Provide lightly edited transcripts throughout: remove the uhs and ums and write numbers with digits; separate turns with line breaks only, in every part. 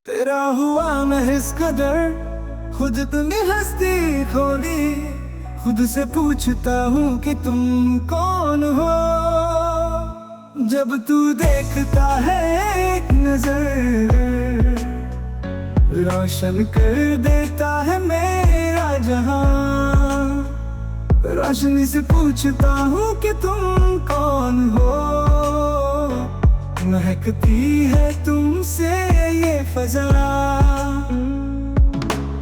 तेरा हुआ मैं इस कदर, खुद तुमने हंसती खोली। खुद से पूछता हूँ कि तुम कौन हो। जब तू देखता है एक नजर, रोशन कर देता है मेरा जहां। रोशनी से पूछता हूँ कि तुम कौन हो। महकती है तुमसे ये फजा,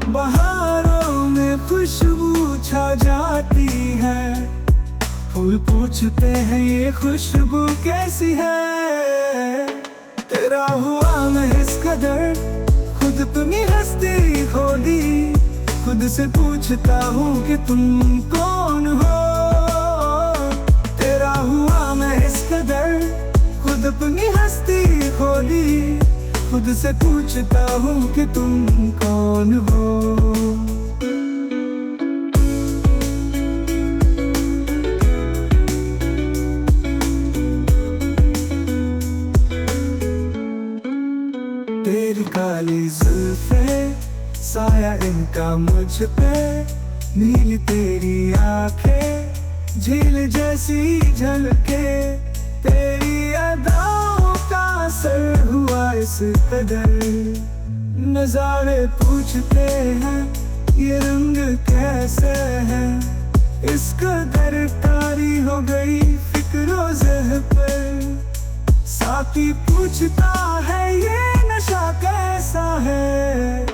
बहारों में खुशबू छा जाती है। फूल पूछते हैं ये खुशबू कैसी है। तेरा हुआ मैं इस कदर, खुद तुम ही हंसती खोली। खुद से पूछता हूँ कि तुम कौन हो। तेरा हुआ मैं इस कदर, खुद अपनी हस्ती खोली। खुद से पूछता हूँ कि तुम कौन हो। तेरी काली जुल्फे, साया इनका मुझ पे। नीली तेरी आंखें, झील जैसी झलके। तेरी अदाओं का असर हुआ इस कदर। नजारे पूछते हैं ये रंग कैसे है। इस कदर तारी हो गई फिक्रो ज़ह पर। साथी पूछता है ये नशा कैसा है।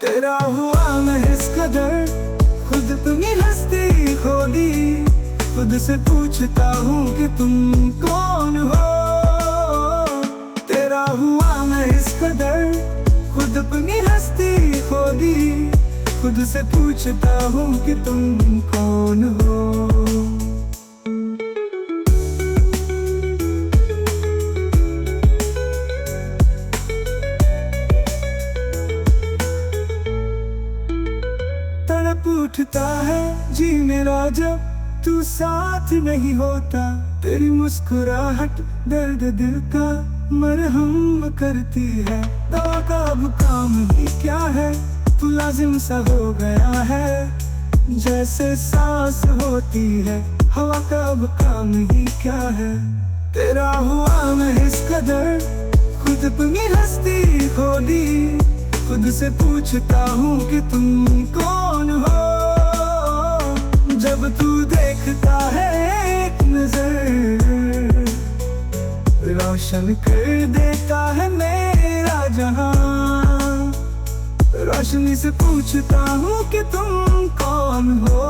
तेरा हुआ मैं इस कदर, खुद तुम ही हंसती खोली। खुद से पूछता हूँ कि तुम कौन हो। तेरा हुआ मैं इस कदर, खुद अपनी हस्ती खोली। खुद से पूछता हूँ कि तुम कौन हो। तड़प उठता है जी मेरा जब तू साथ नहीं होता। तेरी मुस्कुराहट दर्द दिल का मरहम करती है। दवा का अब काम ही क्या है, तू लाजिम सा हो गया है। जैसे सांस होती है हवा का अब काम ही क्या है। तेरा हुआ मैं इस कदर, खुद अपनी हस्ती खोली। खुद से पूछता हूँ कि तुम कौन हो। जब तू देखता है एक नजर, रोशन कर देता है मेरा जहां। रोशनी से पूछता हूँ कि तुम कौन हो।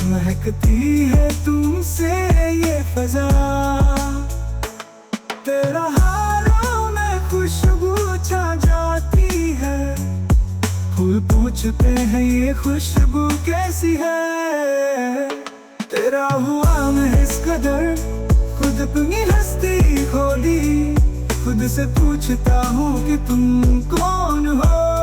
महकती है तुमसे ये फजा, तेरा हारों में खुशबू छा जाती है। फूल पूछते हैं ये खुशबू कैसी है। तेरा हुआ मैं इस कदर, खुद अपनी हस्ती खोली। खुद से पूछता हूँ कि तुम कौन हो।